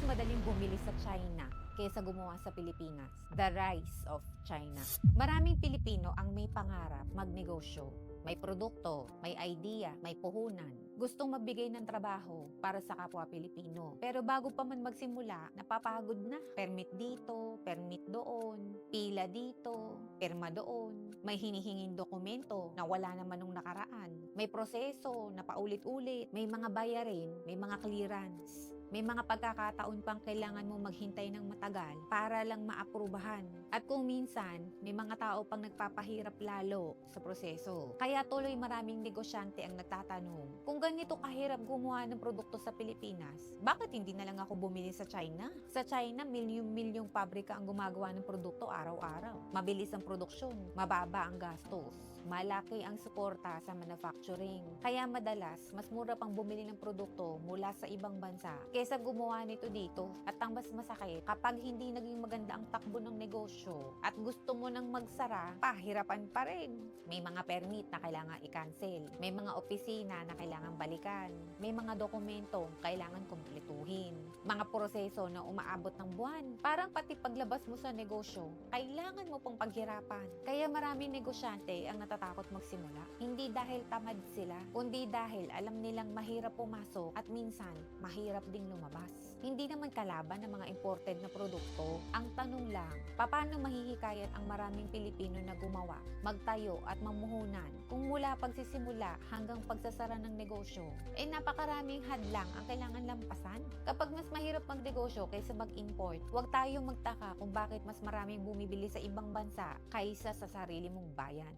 madaling bumili sa China kaysa gumawa sa Pilipinas? The rise of China. Maraming Pilipino ang may pangarap magnegosyo. May produkto, may idea, may puhunan. Gustong magbigay ng trabaho para sa kapwa Pilipino. Pero bago pa man magsimula, napapagod na. Permit dito, permit doon, pila dito, pirma doon. May hinihinging dokumento na wala naman nung nakaraan. May proseso na paulit-ulit. May mga bayarin, may mga clearance. May mga pagkakataon pang kailangan mo maghintay ng matagal para lang maaprubahan. At kung minsan, may mga tao pang nagpapahirap lalo sa proseso. Kaya tuloy maraming negosyante ang nagtatanong, kung ganito kahirap gumawa ng produkto sa Pilipinas, bakit hindi na lang ako bumili sa China? Sa China, milyong-milyong pabrika ang gumagawa ng produkto araw-araw. Mabilis ang produksyon, mababa ang gastos, malaki ang suporta sa manufacturing. Kaya madalas, mas mura pang bumili ng produkto mula sa ibang bansa kaysa gumawa nito dito. At ang mas masakit, kapag hindi naging maganda ang takbo ng negosyo at gusto mo nang magsara, pahirapan pa rin. May mga permit na kailangan i-cancel. May mga opisina na kailangan balikan. May mga dokumento kailangan kumpletuhin. Mga proseso na umaabot ng buwan. Parang pati paglabas mo sa negosyo, kailangan mo pang paghirapan. Kaya maraming negosyante ang natatakot magsimula. Hindi dahil tamad sila, kundi dahil alam nilang mahirap pumasok at minsan mahirap ding lumabas. Hindi naman kalaban ng mga imported na produkto. Ang tanong lang, paano mahihikayat ang maraming Pilipino na gumawa, magtayo at mamuhunan kung mula pagsisimula hanggang pagsasara ng negosyo, napakaraming hadlang ang kailangan lampasan? Kapag mas mahirap magnegosyo kaysa mag-import, huwag tayong magtaka kung bakit mas maraming bumibili sa ibang bansa kaysa sa sarili mong bayan.